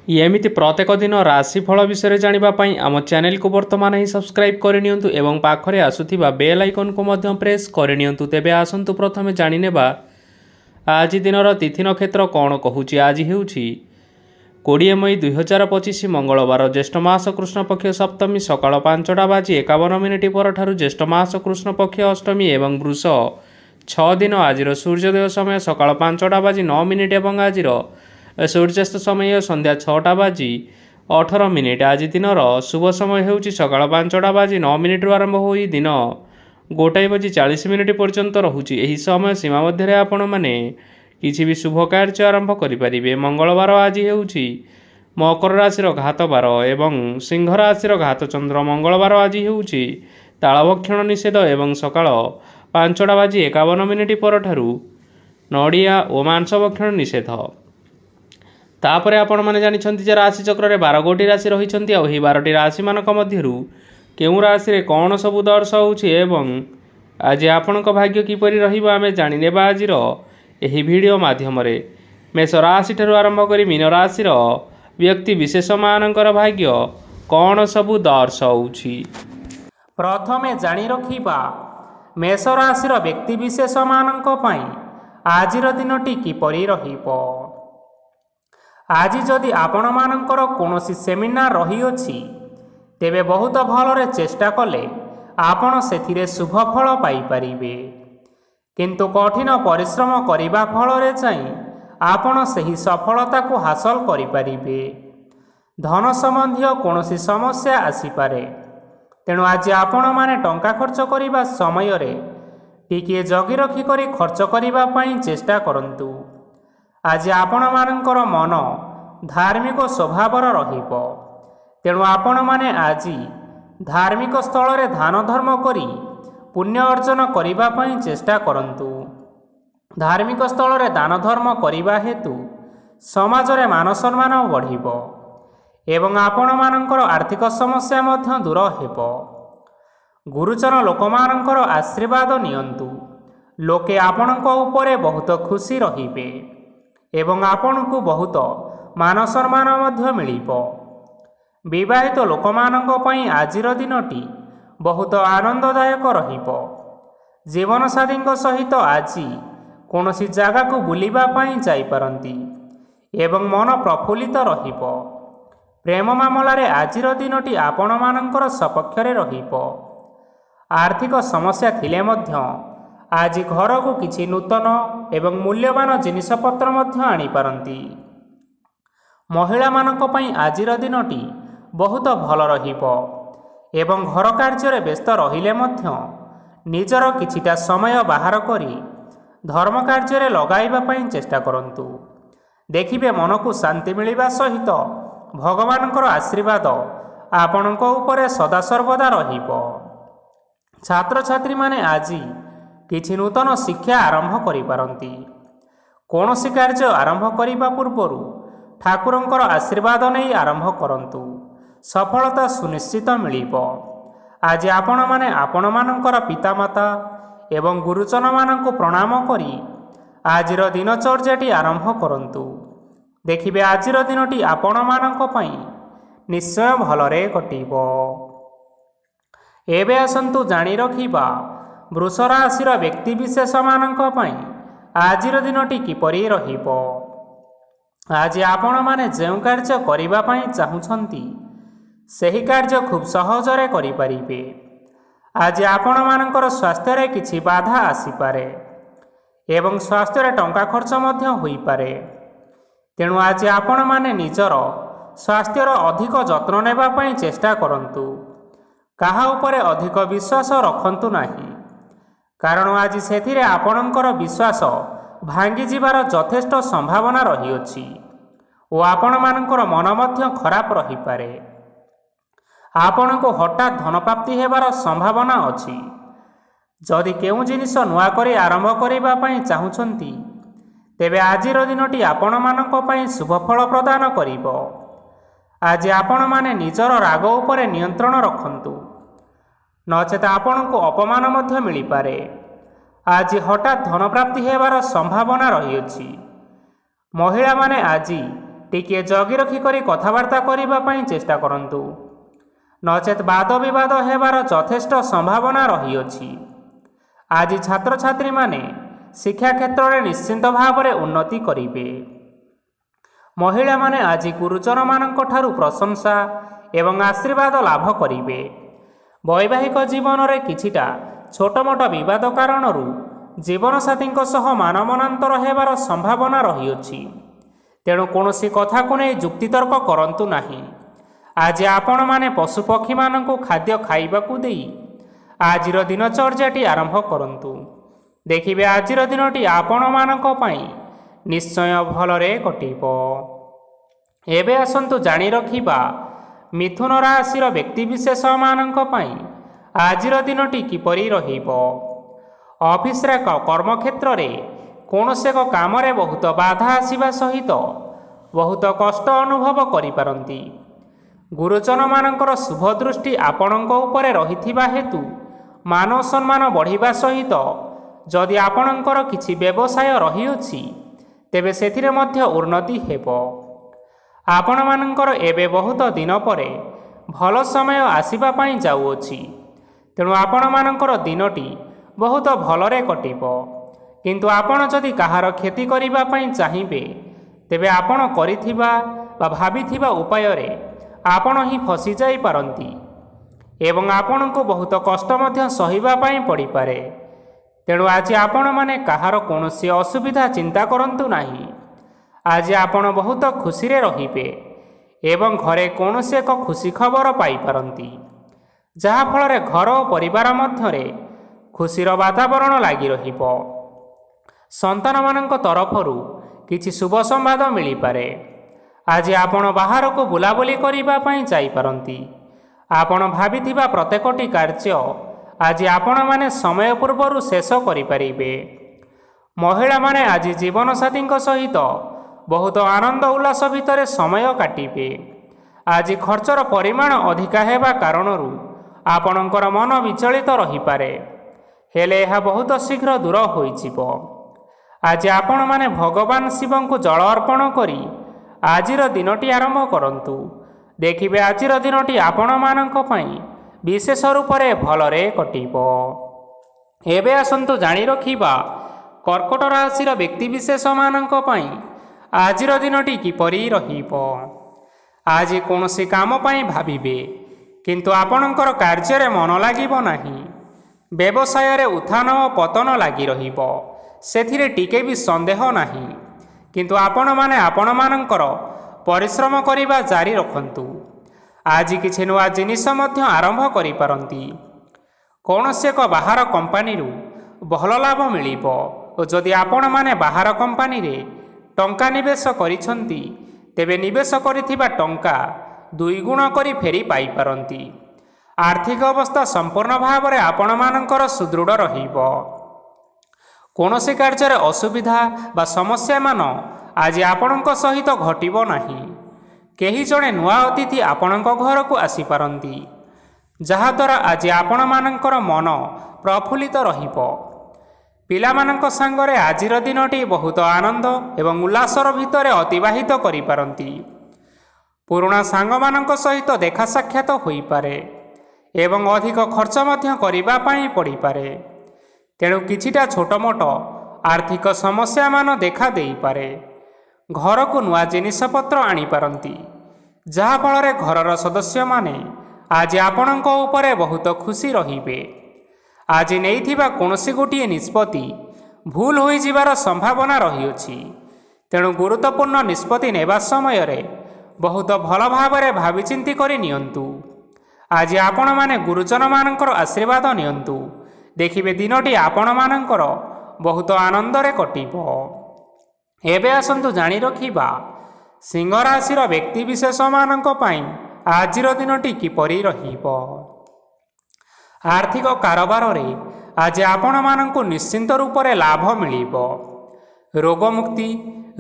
एमिति प्रत्येक दिन राशिफल विषय जानापी आम चैनल को बर्तमान ही सब्सक्राइब करनियंतु एवं पाखरे आसुथिबा बेल आइकन को मध्य प्रेस करनियंतु। तेबे आसंतु प्रथमे जानिनेबा आज दिनर तिथि नक्षत्र कौन कहूची। आज हेउची 20 मई 2025 मंगलवार ज्येष्ठ मास कृष्ण पक्ष सप्तमी सकाळ 5:51 परठारु ज्येष्ठ मास कृष्ण पक्ष अष्टमी एवं वृष 6 दिन। आज सूर्योदय समय सकाळ 5:09 एवं आज सूर्यास्त समय संध्या 6:18। आज दिनर शुभ समय हेउची सकाळ 5:09 आरंभ होई दिन 1:40 पर्यंत रहुची। एही समय सीमा मध्य आपण माने किसी भी शुभ कार्य आरंभ करें। मंगलवार आज हेउची मकर राशि घात बार एवं सिंह राशि घात चंद्र। मंगलवार आज हेउची तालभक्षण निषेध एवं सकाळ 5:51 परठारु नड़िया और मांस भक्षण निषेध। तापर आपण माने जानिछंती जे राशि चक्र रे 12 गोटी राशि रहिछंती। आ 12टी राशि मानक मध्यरु केउ राशि रे कोन सब दर्शाउछि एवं आज आपणक भाग्य किपरि रहिबो आमे जानिनेबा आजिर एही वीडियो माध्यम रे। मेष राशि ठारु आरंभ करी मीन राशि रो व्यक्ति विशेष मानकर भाग्य कोन सब दर्शाउछि। प्रथमे जानि रखिबा मेष राशि रो व्यक्ति विशेष मानक पई आजिर दिनटी किपरि रहिबो। आज जदि आपण मानकर कोनोसी सेमिनार रही अछि तेबे बहुत भलरे चेष्टा कले आपण सेथिरे शुभ फल पाई परिबे। किंतु कठिन परिश्रम करिबा फलरे चाहिँ आपण सही सफलता को हासिल करि परिबे। धन संबंधी कोनोसी समस्या आसी पारे, तेणु आज आपण माने टंका खर्च करिबा समय रे टिके जगी रखी करी खर्च करिबा पई चेष्टा करंतु। आज आपण मानकर मन धार्मिक स्वभावर रहिबो, तेणु आपण माने आज धार्मिक स्थल रे दान धर्म करी पुण्य अर्जन करिबा पई चेष्टा करंतु। धार्मिक स्थल रे दान धर्म करिबा हेतु समाज रे मान सम्मान बढ़िबो एवं आपण मानकर आर्थिक समस्या मध्य दूर हेबो। गुरुजन लोकमानकर आशीर्वाद नियंतु। लोके आपणक उपरे बहुत खुशी रहिबे एवं आपण को बहुत मान सम्मान मध्य मिलिबो। विवाहित लोकमानक पई आजिर दिनटी बहुत आनंददायक रहिबो। जीवन साथीଙ୍କ सहित आज कोनोसी जागा को बुलिबा पई जाई पारंती एवं मन प्रफुल्लित रहिबो। प्रेम मामला रे आजिर दिनटी आपण मानकर सपक्ष रे रहिबो। आर्थिक समस्या थिले मध्य आज घर को किछि नूतन एवं मूल्यवान जिनिसपत्र मध्य आनी पारंती। महिला मानक पई आजिर दिनटी बहुत भल रहिबो एवं घर कार्य रे व्यस्त रहिले मध्य निजर किछिटा समय बाहर करी धर्म कार्य रे लगाइबा पई चेष्टा करंतु। देखिबे मन को शांति मिलिबा सहित भगवानकर आशीर्वाद आपणक उपरे सदा सर्वदा रहिबो। छात्र छात्री माने आज किछि नूतन शिक्षा आरंभ करि पारंती। कोनोसी कार्य आरंभ करिबा पूर्वरु ठाकुरंकर आशीर्वाद नै आरंभ करंतु, सफलता सुनिश्चित मिलिबो। आज आपण माने आपण मानकर पितामाता एवं गुरुजन मानक प्रणाम करी आजिर दिनचर्याटी आरंभ करंतु। देखिबे आजिर दिनटी आपण मानक पई निश्चय भलरे कटिबो। एबे आसंतु जानि रखिबा वृष राशि व्यक्ति विशेष मानक पई आजिर दिनटी किपरि रहिबो। आज आपण माने जेउ कार्य करिबा पई चाहुछंती सही कार्य खूब सहजरे करि परिबे। आज आपण मानकर स्वास्थ्य रे किछि बाधा आसी पारे एवं स्वास्थ्य रे टंका खर्च मध्य होई पारे, तेणु आज आपण माने निजर स्वास्थ्यर अधिक जत्न नेबा पई चेष्टा करंतु। काहा उपरे अधिक विश्वास रखंतु नाही, कारण आज सेथिरे आपणकर विश्वास भांगी जिबार यथेष्ट संभावना रहिअछि ओ आपण मानकर मन मध्य खराब रही पारे। आपण को हठात धन प्राप्ति हेबार संभावना अछि। जदि केउ जिनिस नुआ करी आरंभ करिबा पई चाहुछंती तेबे आजिर दिनटी आपण मानक पई शुभ फल प्रदान करिबो। आज आपण माने निजर राग उपरे नियंत्रण रखंतु, नचेत आपण को अपमान मध्य मिली पारे। आज हठात धन प्राप्ति हेबार संभावना रहिअछि। महिला माने आज ଟିକିଏ ଜଗି ରଖିକରି କଥାବାର୍ତ୍ତା କରିବା ପାଇଁ ଚେଷ୍ଟା କରନ୍ତୁ, ନଚେତ୍ ବାଦ ବିବାଦ ହେବାର ଯଥେଷ୍ଟ ସମ୍ଭାବନା ରହିଅଛି। ଆଜି ଛାତ୍ରଛାତ୍ରୀମାନେ ଶିକ୍ଷା କ୍ଷେତ୍ରରେ ନିଶ୍ଚିନ୍ତ ଭାବରେ ଉନ୍ନତି କରିବେ। ମହିଳାମାନେ ଆଜି ଗୁରୁଜନମାନଙ୍କ ଠାରୁ ପ୍ରଶଂସା ଏବଂ ଆଶୀର୍ବାଦ ଲାଭ କରିବେ। ବୈବାହିକ ଜୀବନରେ କିଛିଟା ଛୋଟମୋଟ ବିବାଦ କାରଣରୁ ଜୀବନସାଥୀଙ୍କ ସହ ମାନମନାନ୍ତର ହେବାର ସମ୍ଭାବନା ରହିଅଛି। ତେଣୁ କୌଣସି କଥାକୁ ନେଇ ଯୁକ୍ତିତର୍କ କରନ୍ତୁ ନାହିଁ। ଆଜି ଆପଣମାନେ ପଶୁପକ୍ଷୀମାନଙ୍କୁ ଖାଦ୍ୟ ଖାଇବାକୁ ଦେଇ ଆଜିର ଦିନଚର୍ଯ୍ୟାଟି ଆରମ୍ଭ କରନ୍ତୁ। ଦେଖିବେ ଆଜିର ଦିନଟି ଆପଣମାନଙ୍କ ପାଇଁ ନିଶ୍ଚୟ ଭଲରେ କଟିବ। ଏବେ ଆସନ୍ତୁ ଜାଣି ରଖିବା ମିଥୁନ ରାଶିର ବ୍ୟକ୍ତିବିଶେଷମାନଙ୍କ ପାଇଁ ଆଜିର ଦିନଟି କିପରି ରହିବ। ଅଫିସରେ କର୍ମକ୍ଷେତ୍ରରେ କୌଣସି ଏକ କାମରେ ବହୁତ ବାଧା ଆସିବା ସହିତ ବହୁତ କଷ୍ଟ ଅନୁଭବ କରିପାରନ୍ତି। ଗୁରୁଜନମାନଙ୍କର ଶୁଭ ଦୃଷ୍ଟି ଆପଣଙ୍କ ଉପରେ ରହିଥିବା ହେତୁ ମାନ ସମ୍ମାନ ବଢ଼ିବା ସହିତ ଯଦି ଆପଣଙ୍କର କିଛି ବ୍ୟବସାୟ ରହିଅଛି ତେବେ ସେଥିରେ ମଧ୍ୟ ଉନ୍ନତି ହେବ। ଆପଣମାନଙ୍କର ଏବେ ବହୁତ ଦିନ ପରେ ଭଲ ସମୟ ଆସିବା ପାଇଁ ଯାଉଅଛି। ତେଣୁ ଆପଣମାନଙ୍କର ଦିନଟି ବହୁତ ଭଲରେ କଟିବ। କିନ୍ତୁ ଆପଣ ଯଦି କାହାର କ୍ଷତି କରିବା ପାଇଁ ଚାହିଁବେ ତେବେ ଆପଣ କରିଥିବା ବା ଭାବିଥିବା ଉପାୟରେ ଆପଣ ହିଁ ଫସିଯାଇପାରନ୍ତି ଏବଂ ଆପଣଙ୍କୁ ବହୁତ କଷ୍ଟ ମଧ୍ୟ ସହିବା ପାଇଁ ପଡ଼ିପାରେ। ତେଣୁ ଆଜି ଆପଣମାନେ କାହାର କୌଣସି ଅସୁବିଧା ଚିନ୍ତା କରନ୍ତୁ ନାହିଁ। ଆଜି ଆପଣ ବହୁତ ଖୁସିରେ ରହିବେ ଏବଂ ଘରେ କୌଣସି ଏକ ଖୁସି ଖବର ପାଇପାରନ୍ତି, ଯାହାଫଳରେ ଘର ଓ ପରିବାର ମଧ୍ୟରେ ଖୁସିର ବାତାବରଣ ଲାଗି ରହିବ। ସନ୍ତାନମାନଙ୍କ ତରଫରୁ କିଛି ଶୁଭ ସମ୍ବାଦ ମିଳିପାରେ। ଆଜି ଆପଣ ବାହାରକୁ ବୁଲାବୁଲି କରିବା ପାଇଁ ଯାଇପାରନ୍ତି। ଆପଣ ଭାବିଥିବା ପ୍ରତ୍ୟେକଟି କାର୍ଯ୍ୟ ଆଜି ଆପଣମାନେ ସମୟ ପୂର୍ବରୁ ଶେଷ କରିପାରିବେ। ମହିଳାମାନେ ଆଜି ଜୀବନସାଥୀଙ୍କ ସହିତ ବହୁତ ଆନନ୍ଦ ଉଲ୍ଲାସ ଭିତରେ ସମୟ କାଟିବେ। ଆଜି ଖର୍ଚ୍ଚର ପରିମାଣ ଅଧିକା ହେବା କାରଣରୁ ଆପଣଙ୍କର ମନ ବିଚଳିତ ରହିପାରେ, ହେଲେ ଏହା ବହୁତ ଶୀଘ୍ର ଦୂର ହୋଇଯିବ। ଆଜି ଆପଣମାନେ ଭଗବାନ ଶିବଙ୍କୁ ଜଳ ଅର୍ପଣ କରି ଆଜିର ଦିନଟି ଆରମ୍ଭ କରନ୍ତୁ। ଦେଖିବେ ଆଜିର ଦିନଟି ଆପଣମାନଙ୍କ ପାଇଁ ବିଶେଷ ରୂପରେ ଭଲରେ କଟିବ। ଏବେ ଆସନ୍ତୁ ଜାଣି ରଖିବା କର୍କଟ ରାଶିର ବ୍ୟକ୍ତିବିଶେଷମାନଙ୍କ ପାଇଁ ଆଜିର ଦିନଟି କିପରି ରହିବ। ଆଜି କୌଣସି କାମ ପାଇଁ ଭାବିବେ, କିନ୍ତୁ ଆପଣଙ୍କର କାର୍ଯ୍ୟରେ ମନ ଲାଗିବ ନାହିଁ। ବ୍ୟବସାୟରେ ଉତ୍ଥାନ ଓ ପତନ ଲାଗି ରହିବ, ସେଥିରେ ଟିକେ ବି ସନ୍ଦେହ ନାହିଁ। କିନ୍ତୁ ଆପଣମାନେ ଆପଣମାନଙ୍କର ପରିଶ୍ରମ କରିବା ଜାରି ରଖନ୍ତୁ। ଆଜି କିଛି ନୂଆ ଜିନିଷ ମଧ୍ୟ ଆରମ୍ଭ କରିପାରନ୍ତି। କୌଣସି ଏକ ବାହାର କମ୍ପାନୀରୁ ଭଲ ଲାଭ ମିଳିବ ଓ ଯଦି ଆପଣମାନେ ବାହାର କମ୍ପାନୀରେ ଟଙ୍କା ନିବେଶ କରିଛନ୍ତି ତେବେ ନିବେଶ କରିଥିବା ଟଙ୍କା ଦୁଇଗୁଣ କରି ଫେରି ପାଇପାରନ୍ତି। ଆର୍ଥିକ ଅବସ୍ଥା ସମ୍ପୂର୍ଣ୍ଣ ଭାବରେ ଆପଣମାନଙ୍କର ସୁଦୃଢ଼ ରହିବ। କୌଣସି କାର୍ଯ୍ୟରେ ଅସୁବିଧା ବା ସମସ୍ୟାମାନ ଆଜି ଆପଣଙ୍କ ସହିତ ଘଟିବ ନାହିଁ। କେହି ଜଣେ ନୂଆ ଅତିଥି ଆପଣଙ୍କ ଘରକୁ ଆସିପାରନ୍ତି, ଯାହାଦ୍ୱାରା ଆଜି ଆପଣମାନଙ୍କର ମନ ପ୍ରଫୁଲ୍ଲିତ ରହିବ। ପିଲାମାନଙ୍କ ସାଙ୍ଗରେ ଆଜିର ଦିନଟି ବହୁତ ଆନନ୍ଦ ଏବଂ ଉଲ୍ଲାସର ଭିତରେ ଅତିବାହିତ କରିପାରନ୍ତି। ପୁରୁଣା ସାଙ୍ଗମାନଙ୍କ ସହିତ ଦେଖା ସାକ୍ଷାତ ହୋଇପାରେ ଏବଂ ଅଧିକ ଖର୍ଚ୍ଚ ମଧ୍ୟ କରିବା ପାଇଁ ପଡ଼ିପାରେ। ତେଣୁ କିଛିଟା ଛୋଟମୋଟ ଆର୍ଥିକ ସମସ୍ୟାମାନ ଦେଖା ଦେଇପାରେ। ଘରକୁ ନୂଆ ଜିନିଷପତ୍ର ଆଣିପାରନ୍ତି, ଯାହାଫଳରେ ଘରର ସଦସ୍ୟମାନେ ଆଜି ଆପଣଙ୍କ ଉପରେ ବହୁତ ଖୁସି ରହିବେ। ଆଜି ନେଇଥିବା କୌଣସି ଗୋଟିଏ ନିଷ୍ପତ୍ତି ଭୁଲ ହୋଇଯିବାର ସମ୍ଭାବନା ରହିଅଛି। ତେଣୁ ଗୁରୁତ୍ୱପୂର୍ଣ୍ଣ ନିଷ୍ପତ୍ତି ନେବା ସମୟରେ ବହୁତ ଭଲ ଭାବରେ ଭାବିଚିନ୍ତି କରି ନିଅନ୍ତୁ। ଆଜି ଆପଣମାନେ ଗୁରୁଜନମାନଙ୍କର ଆଶୀର୍ବାଦ ନିଅନ୍ତୁ। ଦେଖିବେ ଦିନଟି ଆପଣମାନଙ୍କର ବହୁତ ଆନନ୍ଦରେ କଟିବ। ଏବେ ଆସନ୍ତୁ ଜାଣି ରଖିବା ସିଂହ ରାଶିର ବ୍ୟକ୍ତିବିଶେଷମାନଙ୍କ ପାଇଁ ଆଜିର ଦିନଟି କିପରି ରହିବ। ଆର୍ଥିକ କାରବାରରେ ଆଜି ଆପଣମାନଙ୍କୁ ନିଶ୍ଚିନ୍ତ ରୂପରେ ଲାଭ ମିଳିବ। ରୋଗମୁକ୍ତି,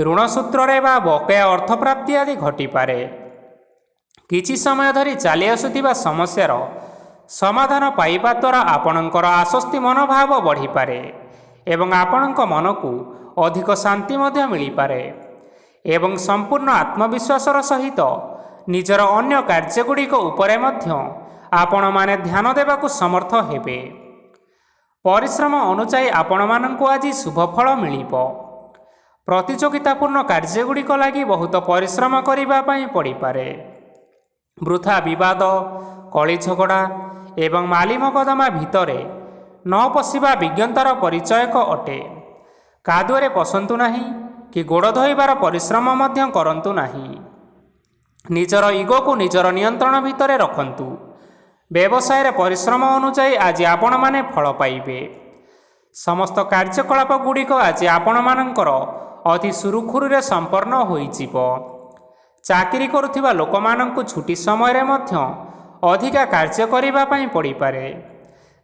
ଋଣ ସୂତ୍ରରେ ବା ବକେୟା ଅର୍ଥପ୍ରାପ୍ତି ଆଦି ଘଟିପାରେ। କିଛି ସମୟ ଧରି ଚାଲି ଆସୁଥିବା ସମସ୍ୟାର ସମାଧାନ ପାଇବା ଦ୍ୱାରା ଆପଣଙ୍କର ଆଶ୍ୱସ୍ତି ମନୋଭାବ ବଢ଼ିପାରେ ଏବଂ ଆପଣଙ୍କ ମନକୁ ଅଧିକ ଶାନ୍ତି ମଧ୍ୟ ମିଳିପାରେ। ଏବଂ ସମ୍ପୂର୍ଣ୍ଣ ଆତ୍ମବିଶ୍ୱାସର ସହିତ ନିଜର ଅନ୍ୟ କାର୍ଯ୍ୟଗୁଡ଼ିକ ଉପରେ ମଧ୍ୟ ଆପଣମାନେ ଧ୍ୟାନ ଦେବାକୁ ସମର୍ଥ ହେବେ। ପରିଶ୍ରମ ଅନୁଯାୟୀ ଆପଣମାନଙ୍କୁ ଆଜି ଶୁଭଫଳ ମିଳିବ। ପ୍ରତିଯୋଗିତାପୂର୍ଣ୍ଣ କାର୍ଯ୍ୟଗୁଡ଼ିକ ଲାଗି ବହୁତ ପରିଶ୍ରମ କରିବା ପାଇଁ ପଡ଼ିପାରେ। ବୃଥା ବିବାଦ, କଳି ଝଗଡ଼ା ଏବଂ ମାଲି ମକଦ୍ଦମା ଭିତରେ ନ ପଶିବା ବିଜ୍ଞତାର ପରିଚୟକ ଅଟେ। କାଦୁଅରେ ପଶନ୍ତୁ ନାହିଁ କି ଗୋଡ଼ ଧୋଇବାର ପରିଶ୍ରମ ମଧ୍ୟ କରନ୍ତୁ ନାହିଁ। ନିଜର ଇଗୋକୁ ନିଜର ନିୟନ୍ତ୍ରଣ ଭିତରେ ରଖନ୍ତୁ। ବ୍ୟବସାୟରେ ପରିଶ୍ରମ ଅନୁଯାୟୀ ଆଜି ଆପଣମାନେ ଫଳ ପାଇବେ। ସମସ୍ତ କାର୍ଯ୍ୟକଳାପ ଗୁଡ଼ିକ ଆଜି ଆପଣମାନଙ୍କର ଅତି ସୁରୁଖୁରୁରେ ସମ୍ପନ୍ନ ହୋଇଯିବ। ଚାକିରି କରୁଥିବା ଲୋକମାନଙ୍କୁ ଛୁଟି ସମୟରେ ମଧ୍ୟ ଅଧିକା କାର୍ଯ୍ୟ କରିବା ପାଇଁ ପଡ଼ିପାରେ।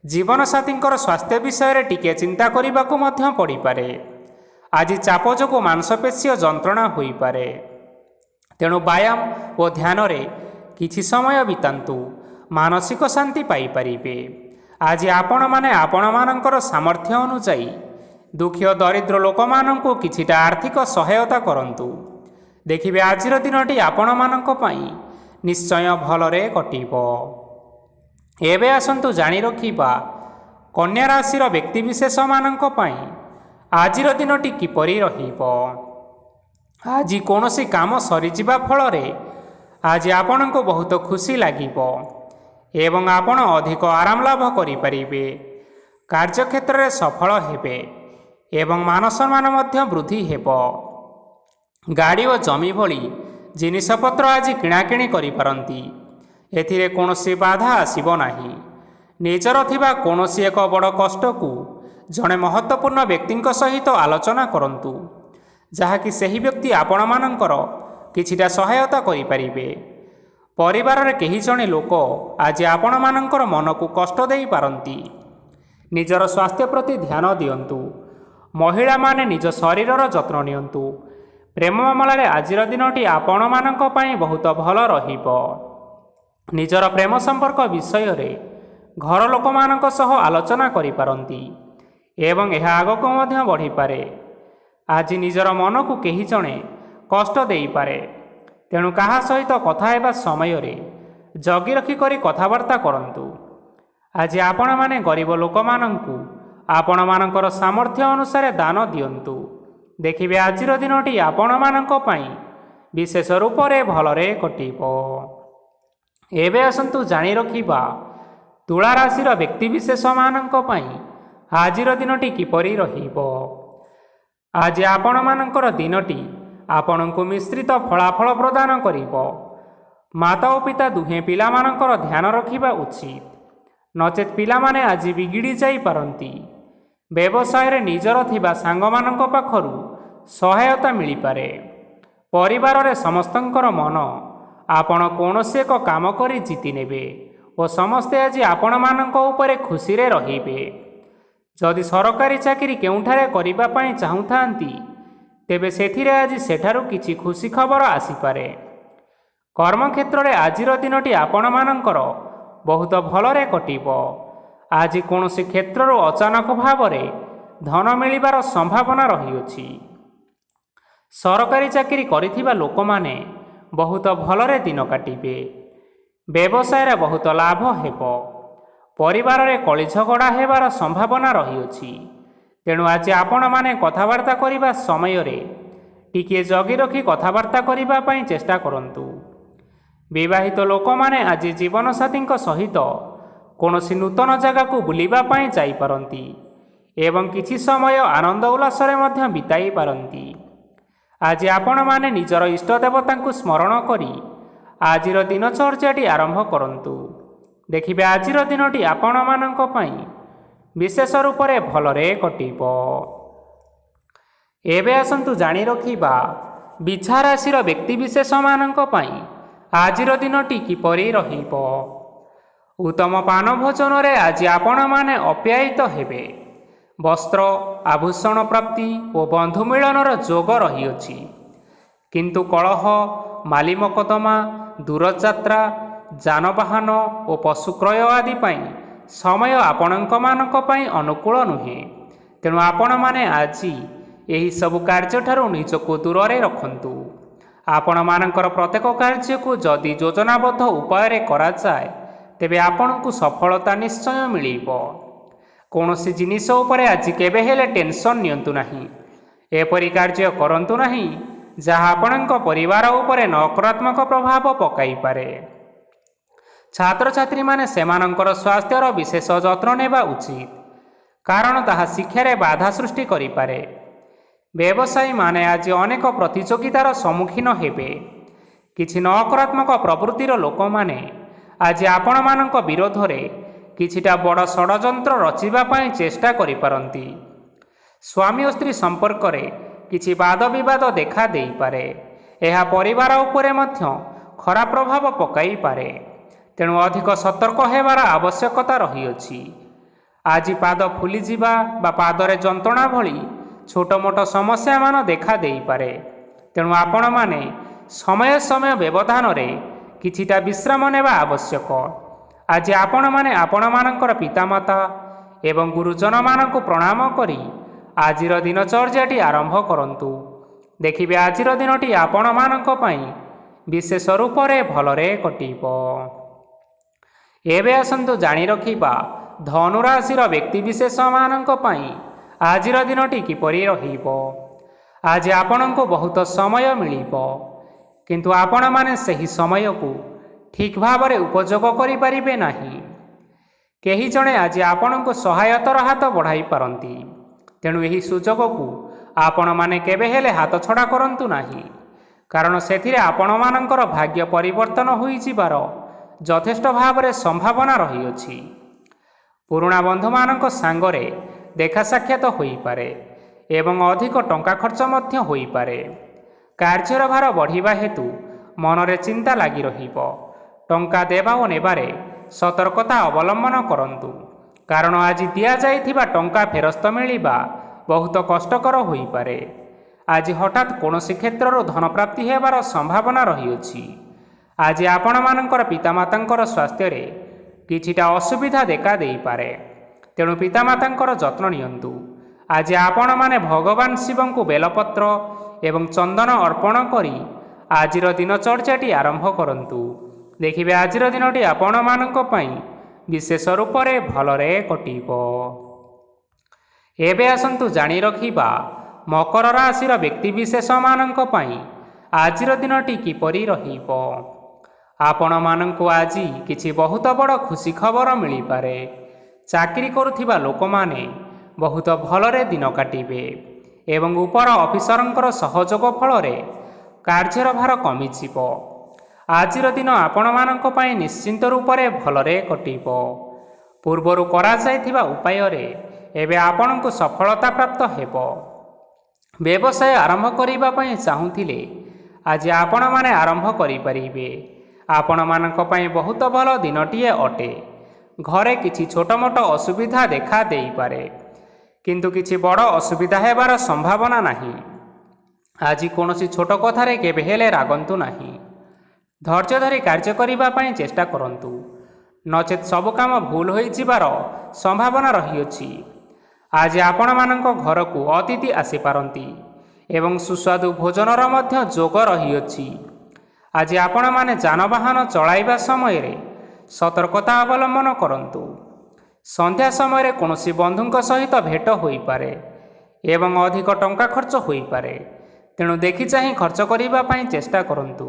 ଜୀବନସାଥୀଙ୍କର ସ୍ୱାସ୍ଥ୍ୟ ବିଷୟରେ ଟିକିଏ ଚିନ୍ତା କରିବାକୁ ମଧ୍ୟ ପଡ଼ିପାରେ। ଆଜି ଚାପ ଯୋଗୁଁ ମାଂସପେଶୀୟ ଯନ୍ତ୍ରଣା ହୋଇପାରେ। ତେଣୁ ବ୍ୟାୟାମ ଓ ଧ୍ୟାନରେ କିଛି ସମୟ ବିତାନ୍ତୁ, ମାନସିକ ଶାନ୍ତି ପାଇପାରିବେ। ଆଜି ଆପଣମାନେ ଆପଣମାନଙ୍କର ସାମର୍ଥ୍ୟ ଅନୁଯାୟୀ ଦୁଃଖୀ ଓ ଦରିଦ୍ର ଲୋକମାନଙ୍କୁ କିଛିଟା ଆର୍ଥିକ ସହାୟତା କରନ୍ତୁ। ଦେଖିବେ ଆଜିର ଦିନଟି ଆପଣମାନଙ୍କ ପାଇଁ ନିଶ୍ଚୟ ଭଲରେ କଟିବ। ଏବେ ଆସନ୍ତୁ ଜାଣି ରଖିବା କନ୍ୟା ରାଶିର ବ୍ୟକ୍ତିବିଶେଷମାନଙ୍କ ପାଇଁ ଆଜିର ଦିନଟି କିପରି ରହିବ। ଆଜି କୌଣସି କାମ ସରିଯିବା ଫଳରେ ଆଜି ଆପଣଙ୍କୁ ବହୁତ ଖୁସି ଲାଗିବ ଏବଂ ଆପଣ ଅଧିକ ଆରାମ ଲାଭ କରିପାରିବେ। କାର୍ଯ୍ୟକ୍ଷେତ୍ରରେ ସଫଳ ହେବେ ଏବଂ ମାନସମ୍ମାନ ମଧ୍ୟ ବୃଦ୍ଧି ହେବ। ଗାଡ଼ି ଓ ଜମି ଭଳି ଜିନିଷପତ୍ର ଆଜି କିଣାକିଣି କରିପାରନ୍ତି। ଏଥିରେ କୌଣସି ବାଧା ଆସିବ ନାହିଁ। ନିଜର ଥିବା କୌଣସି ଏକ ବଡ଼ କଷ୍ଟକୁ ଜଣେ ମହତ୍ତ୍ୱପୂର୍ଣ୍ଣ ବ୍ୟକ୍ତିଙ୍କ ସହିତ ଆଲୋଚନା କରନ୍ତୁ, ଯାହାକି ସେହି ବ୍ୟକ୍ତି ଆପଣମାନଙ୍କର କିଛିଟା ସହାୟତା କରିପାରିବେ। ପରିବାରରେ କେହି ଜଣେ ଲୋକ ଆଜି ଆପଣମାନଙ୍କର ମନକୁ କଷ୍ଟ ଦେଇପାରନ୍ତି। ନିଜର ସ୍ୱାସ୍ଥ୍ୟ ପ୍ରତି ଧ୍ୟାନ ଦିଅନ୍ତୁ। ମହିଳାମାନେ ନିଜ ଶରୀରର ଯତ୍ନ ନିଅନ୍ତୁ। ପ୍ରେମ ମାମଲାରେ ଆଜିର ଦିନଟି ଆପଣମାନଙ୍କ ପାଇଁ ବହୁତ ଭଲ ରହିବ। ନିଜର ପ୍ରେମ ସମ୍ପର୍କ ବିଷୟରେ ଘର ଲୋକମାନଙ୍କ ସହ ଆଲୋଚନା କରିପାରନ୍ତି ଏବଂ ଏହା ଆଗକୁ ମଧ୍ୟ ବଢ଼ିପାରେ। ଆଜି ନିଜର ମନକୁ କେହି ଜଣେ କଷ୍ଟ ଦେଇପାରେ, ତେଣୁ କାହା ସହିତ କଥା ହେବା ସମୟରେ ଜଗି ରଖି କରି କଥାବାର୍ତ୍ତା କରନ୍ତୁ। ଆଜି ଆପଣମାନେ ଗରିବ ଲୋକମାନଙ୍କୁ ଆପଣମାନଙ୍କର ସାମର୍ଥ୍ୟ ଅନୁସାରେ ଦାନ ଦିଅନ୍ତୁ। ଦେଖିବେ ଆଜିର ଦିନଟି ଆପଣମାନଙ୍କ ପାଇଁ ବିଶେଷ ରୂପରେ ଭଲରେ କଟିବ। ଏବେ ଆସନ୍ତୁ ଜାଣି ରଖିବା ତୁଳା ରାଶିର ବ୍ୟକ୍ତିବିଶେଷମାନଙ୍କ ପାଇଁ ଆଜିର ଦିନଟି କିପରି ରହିବ। ଆଜି ଆପଣମାନଙ୍କର ଦିନଟି ଆପଣଙ୍କୁ ମିଶ୍ରିତ ଫଳାଫଳ ପ୍ରଦାନ କରିବ। ମାତା ଓ ପିତା ଦୁହେଁ ପିଲାମାନଙ୍କର ଧ୍ୟାନ ରଖିବା ଉଚିତ, ନଚେତ୍ ପିଲାମାନେ ଆଜି ବିଗିଡ଼ି ଯାଇପାରନ୍ତି। ବ୍ୟବସାୟରେ ନିଜର ଥିବା ସାଙ୍ଗମାନଙ୍କ ପାଖରୁ ସହାୟତା ମିଳିପାରେ। ପରିବାରରେ ସମସ୍ତଙ୍କର ମନ ଆପଣ କୌଣସି ଏକ କାମ କରି ଜିତି ନେବେ ଓ ସମସ୍ତେ ଆଜି ଆପଣମାନଙ୍କ ଉପରେ ଖୁସିରେ ରହିବେ। ଯଦି ସରକାରୀ ଚାକିରି କେଉଁଠାରେ କରିବା ପାଇଁ ଚାହୁଁଥାନ୍ତି, ତେବେ ସେଥିରେ ଆଜି ସେଠାରୁ କିଛି ଖୁସି ଖବର ଆସିପାରେ। କର୍ମକ୍ଷେତ୍ରରେ ଆଜିର ଦିନଟି ଆପଣମାନଙ୍କର ବହୁତ ଭଲରେ କଟିବ। ଆଜି କୌଣସି କ୍ଷେତ୍ରରୁ ଅଚାନକ ଭାବରେ ଧନ ମିଳିବାର ସମ୍ଭାବନା ରହିଅଛି। ସରକାରୀ ଚାକିରି କରିଥିବା ଲୋକମାନେ ବହୁତ ଭଲରେ ଦିନ କାଟିବେ। ବ୍ୟବସାୟରେ ବହୁତ ଲାଭ ହେବ। ପରିବାରରେ କଳି ଝଗଡ଼ା ହେବାର ସମ୍ଭାବନା ରହିଅଛି, ତେଣୁ ଆଜି ଆପଣମାନେ କଥାବାର୍ତ୍ତା କରିବା ସମୟରେ ଟିକିଏ ଜଗି ରଖି କଥାବାର୍ତ୍ତା କରିବା ପାଇଁ ଚେଷ୍ଟା କରନ୍ତୁ। ବିବାହିତ ଲୋକମାନେ ଆଜି ଜୀବନସାଥୀଙ୍କ ସହିତ କୌଣସି ନୂତନ ଜାଗାକୁ ବୁଲିବା ପାଇଁ ଯାଇପାରନ୍ତି ଏବଂ କିଛି ସମୟ ଆନନ୍ଦ ଉଲ୍ଲାସରେ ମଧ୍ୟ ବିତାଇ ପାରନ୍ତି। ଆଜି ଆପଣମାନେ ନିଜର ଇଷ୍ଟ ଦେବତାଙ୍କୁ ସ୍ମରଣ କରି ଆଜିର ଦିନଚର୍ଯ୍ୟାଟି ଆରମ୍ଭ କରନ୍ତୁ। ଦେଖିବେ ଆଜିର ଦିନଟି ଆପଣମାନଙ୍କ ପାଇଁ ବିଶେଷ ରୂପରେ ଭଲରେ କଟିବ। ଏବେ ଆସନ୍ତୁ ଜାଣି ରଖିବା ବିଛା ରାଶିର ବ୍ୟକ୍ତିବିଶେଷମାନଙ୍କ ପାଇଁ ଆଜିର ଦିନଟି କିପରି ରହିବ। ଉତ୍ତମ ପାନ ଭୋଜନରେ ଆଜି ଆପଣମାନେ ଅପ୍ୟାୟିତ ହେବେ। ବସ୍ତ୍ର ଆଭୂଷଣ ପ୍ରାପ୍ତି ଓ ବନ୍ଧୁ ମିଳନର ଯୋଗ ରହିଅଛି, କିନ୍ତୁ କଳହ, ମାଲି ମକଦ୍ଦମା, ଦୂରଯାତ୍ରା, ଯାନବାହନ ଓ ପଶୁ କ୍ରୟ ଆଦି ପାଇଁ ସମୟ ଆପଣଙ୍କମାନଙ୍କ ପାଇଁ ଅନୁକୂଳ ନୁହେଁ। ତେଣୁ ଆପଣମାନେ ଆଜି ଏହି ସବୁ କାର୍ଯ୍ୟଠାରୁ ନିଜକୁ ଦୂରରେ ରଖନ୍ତୁ। ଆପଣମାନଙ୍କର ପ୍ରତ୍ୟେକ କାର୍ଯ୍ୟକୁ ଯଦି ଯୋଜନାବଦ୍ଧ ଉପାୟରେ କରାଯାଏ ତେବେ ଆପଣଙ୍କୁ ସଫଳତା ନିଶ୍ଚୟ ମିଳିବ। କୌଣସି ଜିନିଷ ଉପରେ ଆଜି କେବେ ହେଲେ ଟେନସନ୍ ନିଅନ୍ତୁ ନାହିଁ। ଏପରି କାର୍ଯ୍ୟ କରନ୍ତୁ ନାହିଁ ଯାହା ଆପଣଙ୍କ ପରିବାର ଉପରେ ନକାରାତ୍ମକ ପ୍ରଭାବ ପକାଇପାରେ। ଛାତ୍ରଛାତ୍ରୀମାନେ ସେମାନଙ୍କର ସ୍ୱାସ୍ଥ୍ୟର ବିଶେଷ ଯତ୍ନ ନେବା ଉଚିତ, କାରଣ ତାହା ଶିକ୍ଷାରେ ବାଧା ସୃଷ୍ଟି କରିପାରେ। ବ୍ୟବସାୟୀମାନେ ଆଜି ଅନେକ ପ୍ରତିଯୋଗିତାର ସମ୍ମୁଖୀନ ହେବେ। କିଛି ନକାରାତ୍ମକ ପ୍ରବୃତ୍ତିର ଲୋକମାନେ ଆଜି ଆପଣମାନଙ୍କ ବିରୋଧରେ କିଛିଟା ବଡ଼ ଷଡ଼ଯନ୍ତ୍ର ରଚିବା ପାଇଁ ଚେଷ୍ଟା କରିପାରନ୍ତି। ସ୍ୱାମୀ ଓ ସ୍ତ୍ରୀ ସମ୍ପର୍କରେ କିଛି ବାଦବିବାଦ ଦେଖା ଦେଇପାରେ। ଏହା ପରିବାର ଉପରେ ମଧ୍ୟ ଖରାପ ପ୍ରଭାବ ପକାଇପାରେ। ତେଣୁ ଅଧିକ ସତର୍କ ହେବାର ଆବଶ୍ୟକତା ରହିଅଛି। ଆଜି ପାଦ ଫୁଲିଯିବା ବା ପାଦରେ ଯନ୍ତ୍ରଣା ଭଳି ଛୋଟ ମୋଟ ସମସ୍ୟାମାନ ଦେଖା ଦେଇପାରେ। ତେଣୁ ଆପଣମାନେ ସମୟ ସମୟ ବ୍ୟବଧାନରେ କିଛିଟା ବିଶ୍ରାମ ନେବା ଆବଶ୍ୟକ। ଆଜି ଆପଣମାନେ ଆପଣମାନଙ୍କର ପିତାମାତା ଏବଂ ଗୁରୁଜନମାନଙ୍କୁ ପ୍ରଣାମ କରି ଆଜିର ଦିନଚର୍ଯ୍ୟାଟି ଆରମ୍ଭ କରନ୍ତୁ। ଦେଖିବେ ଆଜିର ଦିନଟି ଆପଣମାନଙ୍କ ପାଇଁ ବିଶେଷ ରୂପରେ ଭଲରେ କଟିବ। ଏବେ ଆସନ୍ତୁ ଜାଣି ରଖିବା ଧନୁରାଶିର ବ୍ୟକ୍ତିବିଶେଷମାନଙ୍କ ପାଇଁ ଆଜିର ଦିନଟି କିପରି ରହିବ। ଆଜି ଆପଣଙ୍କୁ ବହୁତ ସମୟ ମିଳିବ, କିନ୍ତୁ ଆପଣମାନେ ସେହି ସମୟକୁ ଠିକ୍ ଭାବରେ ଉପଯୋଗ କରିପାରିବେ ନାହିଁ। କେହି ଜଣେ ଆଜି ଆପଣଙ୍କୁ ସହାୟତାର ହାତ ବଢ଼ାଇ ପାରନ୍ତି। ତେଣୁ ଏହି ସୁଯୋଗକୁ ଆପଣମାନେ କେବେ ହେଲେ ହାତଛଡ଼ା କରନ୍ତୁ ନାହିଁ, କାରଣ ସେଥିରେ ଆପଣମାନଙ୍କର ଭାଗ୍ୟ ପରିବର୍ତ୍ତନ ହୋଇଯିବାର ଯଥେଷ୍ଟ ଭାବରେ ସମ୍ଭାବନା ରହିଅଛି। ପୁରୁଣା ବନ୍ଧୁମାନଙ୍କ ସାଙ୍ଗରେ ଦେଖା ସାକ୍ଷାତ ହୋଇପାରେ ଏବଂ ଅଧିକ ଟଙ୍କା ଖର୍ଚ୍ଚ ମଧ୍ୟ ହୋଇପାରେ। କାର୍ଯ୍ୟର ଭାର ବଢ଼ିବା ହେତୁ ମନରେ ଚିନ୍ତା ଲାଗି ରହିବ। ଟଙ୍କା ଦେବା ଓ ନେବାରେ ସତର୍କତା ଅବଲମ୍ବନ କରନ୍ତୁ, କାରଣ ଆଜି ଦିଆଯାଇଥିବା ଟଙ୍କା ଫେରସ୍ତ ମିଳିବା ବହୁତ କଷ୍ଟକର ହୋଇପାରେ। ଆଜି ହଠାତ୍ କୌଣସି କ୍ଷେତ୍ରରୁ ଧନପ୍ରାପ୍ତି ହେବାର ସମ୍ଭାବନା ରହିଅଛି। ଆଜି ଆପଣମାନଙ୍କର ପିତାମାତାଙ୍କର ସ୍ୱାସ୍ଥ୍ୟରେ କିଛିଟା ଅସୁବିଧା ଦେଖା ଦେଇପାରେ। ତେଣୁ ପିତାମାତାଙ୍କର ଯତ୍ନ ନିଅନ୍ତୁ। ଆଜି ଆପଣମାନେ ଭଗବାନ ଶିବଙ୍କୁ ବେଲପତ୍ର ଏବଂ ଚନ୍ଦନ ଅର୍ପଣ କରି ଆଜିର ଦିନଚର୍ଯ୍ୟାଟି ଆରମ୍ଭ କରନ୍ତୁ। ଦେଖିବେ ଆଜିର ଦିନଟି ଆପଣମାନଙ୍କ ପାଇଁ ବିଶେଷ ରୂପରେ ଭଲରେ କଟିବ। ଏବେ ଆସନ୍ତୁ ଜାଣି ରଖିବା ମକର ରାଶିର ବ୍ୟକ୍ତିବିଶେଷମାନଙ୍କ ପାଇଁ ଆଜିର ଦିନଟି କିପରି ରହିବ। ଆପଣମାନଙ୍କୁ ଆଜି କିଛି ବହୁତ ବଡ଼ ଖୁସି ଖବର ମିଳିପାରେ। ଚାକିରି କରୁଥିବା ଲୋକମାନେ ବହୁତ ଭଲରେ ଦିନ କାଟିବେ ଏବଂ ଉପର ଅଫିସରଙ୍କର ସହଯୋଗ ଫଳରେ କାର୍ଯ୍ୟର ଭାର କମିଯିବ। ଆଜିର ଦିନ ଆପଣମାନଙ୍କ ପାଇଁ ନିଶ୍ଚିନ୍ତ ରୂପରେ ଭଲରେ କଟିବ। ପୂର୍ବରୁ କରାଯାଇଥିବା ଉପାୟରେ ଏବେ ଆପଣଙ୍କୁ ସଫଳତା ପ୍ରାପ୍ତ ହେବ। ବ୍ୟବସାୟ ଆରମ୍ଭ କରିବା ପାଇଁ ଚାହୁଁଥିଲେ ଆଜି ଆପଣମାନେ ଆରମ୍ଭ କରିପାରିବେ। ଆପଣମାନଙ୍କ ପାଇଁ ବହୁତ ଭଲ ଦିନଟିଏ ଅଟେ। ଘରେ କିଛି ଛୋଟ ମୋଟ ଅସୁବିଧା ଦେଖା ଦେଇପାରେ, କିନ୍ତୁ କିଛି ବଡ଼ ଅସୁବିଧା ହେବାର ସମ୍ଭାବନା ନାହିଁ। ଆଜି କୌଣସି ଛୋଟ କଥାରେ କେବେ ହେଲେ ରାଗନ୍ତୁ ନାହିଁ। ଧୈର୍ଯ୍ୟ ଧରି କାର୍ଯ୍ୟ କରିବା ପାଇଁ ଚେଷ୍ଟା କରନ୍ତୁ, ନଚେତ୍ ସବୁ କାମ ଭୁଲ ହୋଇଯିବାର ସମ୍ଭାବନା ରହିଅଛି। ଆଜି ଆପଣମାନଙ୍କ ଘରକୁ ଅତିଥି ଆସିପାରନ୍ତି ଏବଂ ସୁସ୍ୱାଦୁ ଭୋଜନର ମଧ୍ୟ ଯୋଗ ରହିଅଛି। ଆଜି ଆପଣମାନେ ଯାନବାହନ ଚଳାଇବା ସମୟରେ ସତର୍କତା ଅବଲମ୍ବନ କରନ୍ତୁ। ସନ୍ଧ୍ୟା ସମୟରେ କୌଣସି ବନ୍ଧୁଙ୍କ ସହିତ ଭେଟ ହୋଇପାରେ ଏବଂ ଅଧିକ ଟଙ୍କା ଖର୍ଚ୍ଚ ହୋଇପାରେ। ତେଣୁ ଦେଖି ଚାହିଁ ଖର୍ଚ୍ଚ କରିବା ପାଇଁ ଚେଷ୍ଟା କରନ୍ତୁ।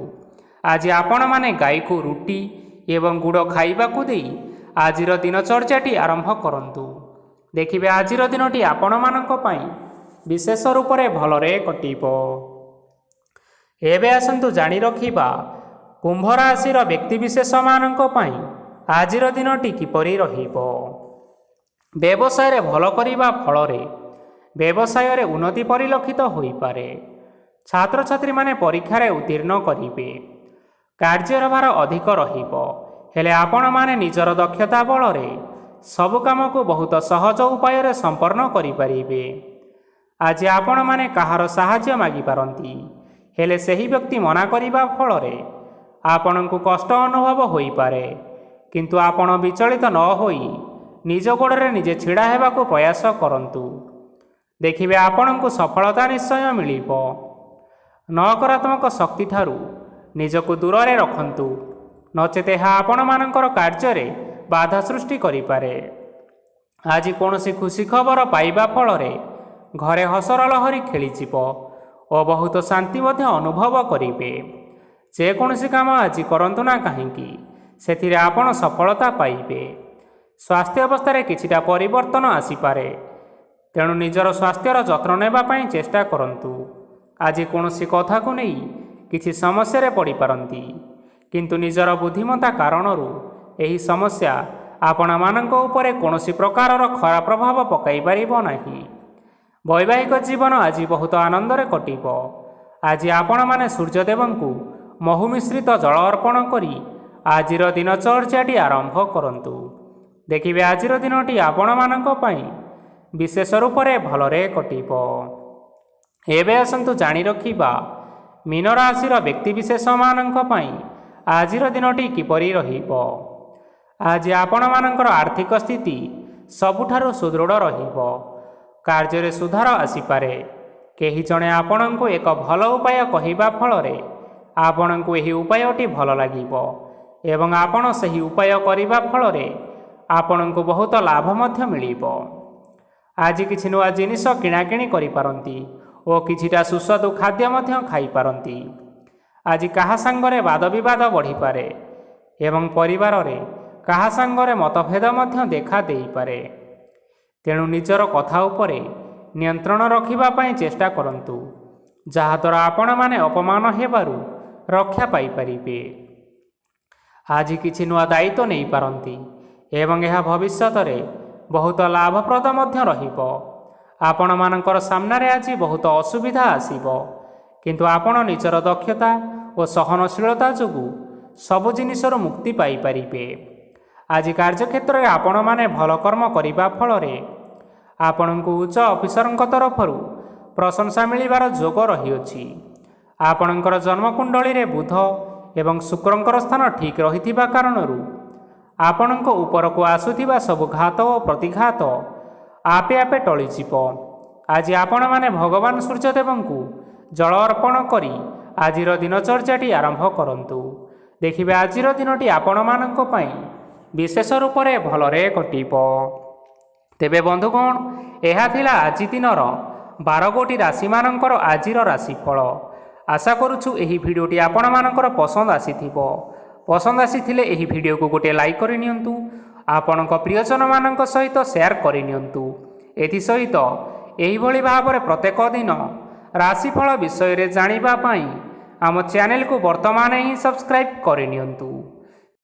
ଆଜି ଆପଣମାନେ ଗାଈକୁ ରୁଟି ଏବଂ ଗୁଡ଼ ଖାଇବାକୁ ଦେଇ ଆଜିର ଦିନଚର୍ଯ୍ୟାଟି ଆରମ୍ଭ କରନ୍ତୁ। ଦେଖିବେ ଆଜିର ଦିନଟି ଆପଣମାନଙ୍କ ପାଇଁ ବିଶେଷ ରୂପରେ ଭଲରେ କଟିବ। ଏବେ ଆସନ୍ତୁ ଜାଣି ରଖିବା କୁମ୍ଭ ରାଶିର ବ୍ୟକ୍ତିବିଶେଷମାନଙ୍କ ପାଇଁ ଆଜିର ଦିନଟି କିପରି ରହିବ। ବ୍ୟବସାୟରେ ଭଲ କରିବା ଫଳରେ ବ୍ୟବସାୟରେ ଉନ୍ନତି ପରିଲକ୍ଷିତ ହୋଇପାରେ। ଛାତ୍ରଛାତ୍ରୀମାନେ ପରୀକ୍ଷାରେ ଉତ୍ତୀର୍ଣ୍ଣ କରିବେ। କାର୍ଯ୍ୟର ଭାର ଅଧିକ ରହିବ, ହେଲେ ଆପଣମାନେ ନିଜର ଦକ୍ଷତା ବଳରେ ସବୁ କାମକୁ ବହୁତ ସହଜ ଉପାୟରେ ସମ୍ପନ୍ନ କରିପାରିବେ। ଆଜି ଆପଣମାନେ କାହାର ସାହାଯ୍ୟ ମାଗିପାରନ୍ତି, ହେଲେ ସେହି ବ୍ୟକ୍ତି ମନା କରିବା ଫଳରେ ଆପଣଙ୍କୁ କଷ୍ଟ ଅନୁଭବ ହୋଇପାରେ। କିନ୍ତୁ ଆପଣ ବିଚଳିତ ନ ହୋଇ ନିଜ ଗୋଡ଼ରେ ନିଜେ ଛିଡ଼ା ହେବାକୁ ପ୍ରୟାସ କରନ୍ତୁ। ଦେଖିବେ ଆପଣଙ୍କୁ ସଫଳତା ନିଶ୍ଚୟ ମିଳିବ। ନକାରାତ୍ମକ ଶକ୍ତି ଠାରୁ ନିଜକୁ ଦୂରରେ ରଖନ୍ତୁ, ନଚେତ ଏହା ଆପଣମାନଙ୍କର କାର୍ଯ୍ୟରେ ବାଧା ସୃଷ୍ଟି କରିପାରେ। ଆଜି କୌଣସି ଖୁସି ଖବର ପାଇବା ଫଳରେ ଘରେ ହସର ଲହରୀ ଖେଳିଯିବ ଓ ବହୁତ ଶାନ୍ତି ମଧ୍ୟ ଅନୁଭବ କରିବେ। ଯେକୌଣସି କାମ ଆଜି କରନ୍ତୁ ନା କାହିଁକି ସେଥିରେ ଆପଣ ସଫଳତା ପାଇବେ। ସ୍ୱାସ୍ଥ୍ୟ ଅବସ୍ଥାରେ କିଛିଟା ପରିବର୍ତ୍ତନ ଆସିପାରେ, ତେଣୁ ନିଜର ସ୍ୱାସ୍ଥ୍ୟର ଯତ୍ନ ନେବା ପାଇଁ ଚେଷ୍ଟା କରନ୍ତୁ। ଆଜି କୌଣସି କଥାକୁ ନେଇ କିଛି ସମସ୍ୟାରେ ପଡ଼ିପାରନ୍ତି, କିନ୍ତୁ ନିଜର ବୁଦ୍ଧିମତ୍ତା କାରଣରୁ ଏହି ସମସ୍ୟା ଆପଣମାନଙ୍କ ଉପରେ କୌଣସି ପ୍ରକାରର ଖରାପ ପ୍ରଭାବ ପକାଇ ପାରିବ ନାହିଁ। ବୈବାହିକ ଜୀବନ ଆଜି ବହୁତ ଆନନ୍ଦରେ କଟିବ। ଆଜି ଆପଣମାନେ ସୂର୍ଯ୍ୟଦେବଙ୍କୁ ମହୁ ମିଶ୍ରିତ ଜଳ ଅର୍ପଣ କରି ଆଜିର ଦିନଚର୍ଯ୍ୟାଟି ଆରମ୍ଭ କରନ୍ତୁ। ଦେଖିବେ ଆଜିର ଦିନଟି ଆପଣମାନଙ୍କ ପାଇଁ ବିଶେଷ ରୂପରେ ଭଲରେ କଟିବ। ଏବେ ଆସନ୍ତୁ ଜାଣି ରଖିବା ମୀନ ରାଶିର ବ୍ୟକ୍ତିବିଶେଷମାନଙ୍କ ପାଇଁ ଆଜିର ଦିନଟି କିପରି ରହିବ। ଆଜି ଆପଣମାନଙ୍କର ଆର୍ଥିକ ସ୍ଥିତି ସବୁଠାରୁ ସୁଦୃଢ଼ ରହିବ। କାର୍ଯ୍ୟରେ ସୁଧାର ଆସିପାରେ। କେହି ଜଣେ ଆପଣଙ୍କୁ ଏକ ଭଲ ଉପାୟ କହିବା ଫଳରେ ଆପଣଙ୍କୁ ଏହି ଉପାୟଟି ଭଲ ଲାଗିବ ଏବଂ ଆପଣ ସେହି ଉପାୟ କରିବା ଫଳରେ ଆପଣଙ୍କୁ ବହୁତ ଲାଭ ମଧ୍ୟ ମିଳିବ। ଆଜି କିଛି ନୂଆ ଜିନିଷ କିଣାକିଣି କରିପାରନ୍ତି ଓ କିଛିଟା ସୁସ୍ୱାଦୁ ଖାଦ୍ୟ ମଧ୍ୟ ଖାଇପାରନ୍ତି। ଆଜି କାହା ସାଙ୍ଗରେ ବାଦବିବାଦ ବଢ଼ିପାରେ ଏବଂ ପରିବାରରେ କାହା ସାଙ୍ଗରେ ମତଭେଦ ମଧ୍ୟ ଦେଖା ଦେଇପାରେ। ତେଣୁ ନିଜର କଥା ଉପରେ ନିୟନ୍ତ୍ରଣ ରଖିବା ପାଇଁ ଚେଷ୍ଟା କରନ୍ତୁ, ଯାହାଦ୍ୱାରା ଆପଣମାନେ ଅପମାନ ହେବାରୁ ରକ୍ଷା ପାଇପାରିବେ। ଆଜି କିଛି ନୂଆ ଦାୟିତ୍ୱ ନେଇପାରନ୍ତି ଏବଂ ଏହା ଭବିଷ୍ୟତରେ ବହୁତ ଲାଭପ୍ରଦ ମଧ୍ୟ ରହିବ। ଆପଣମାନଙ୍କର ସାମ୍ନାରେ ଆଜି ବହୁତ ଅସୁବିଧା ଆସିବ, କିନ୍ତୁ ଆପଣ ନିଜର ଦକ୍ଷତା ଓ ସହନଶୀଳତା ଯୋଗୁଁ ସବୁ ଜିନିଷରୁ ମୁକ୍ତି ପାଇପାରିବେ। ଆଜି କାର୍ଯ୍ୟକ୍ଷେତ୍ରରେ ଆପଣମାନେ ଭଲ କର୍ମ କରିବା ଫଳରେ ଆପଣଙ୍କୁ ଉଚ୍ଚ ଅଫିସରଙ୍କ ତରଫରୁ ପ୍ରଶଂସା ମିଳିବାର ଯୋଗ ରହିଅଛି। ଆପଣଙ୍କର ଜନ୍ମକୁଣ୍ଡଳୀରେ ବୁଧ ଏବଂ ଶୁକ୍ରଙ୍କର ସ୍ଥାନ ଠିକ୍ ରହିଥିବା କାରଣରୁ ଆପଣଙ୍କ ଉପରକୁ ଆସୁଥିବା ସବୁ ଘାତ ଓ ପ୍ରତିଘାତ ଆପେ ଆପେ ଟଳିଯିବ। ଆଜି ଆପଣମାନେ ଭଗବାନ ସୂର୍ଯ୍ୟଦେବଙ୍କୁ ଜଳ ଅର୍ପଣ କରି ଆଜିର ଦିନଚର୍ଯ୍ୟାଟି ଆରମ୍ଭ କରନ୍ତୁ। ଦେଖିବେ ଆଜିର ଦିନଟି ଆପଣମାନଙ୍କ ପାଇଁ ବିଶେଷ ରୂପରେ ଭଲରେ କଟିବ। ତେବେ ବନ୍ଧୁଗଣ, ଏହା ଥିଲା ଆଜି ଦିନର 12 ଗୋଟି ରାଶିମାନଙ୍କର ଆଜିର ରାଶିଫଳ। ଆଶା କରୁଛୁ ଏହି ଭିଡ଼ିଓଟି ଆପଣମାନଙ୍କର ପସନ୍ଦ ଆସିଥିବ। ପସନ୍ଦ ଆସିଥିଲେ ଏହି ଭିଡ଼ିଓକୁ ଗୋଟିଏ ଲାଇକ୍ କରିନିଅନ୍ତୁ, ଆପଣଙ୍କ ପ୍ରିୟଜନମାନଙ୍କ ସହିତ ସେୟାର କରିନିଅନ୍ତୁ। ଏଥିସହିତ ଏହିଭଳି ଭାବରେ ପ୍ରତ୍ୟେକ ଦିନ ରାଶିଫଳ ବିଷୟରେ ଜାଣିବା ପାଇଁ ଆମ ଚ୍ୟାନେଲକୁ ବର୍ତ୍ତମାନ ହିଁ ସବସ୍କ୍ରାଇବ୍ କରିନିଅନ୍ତୁ।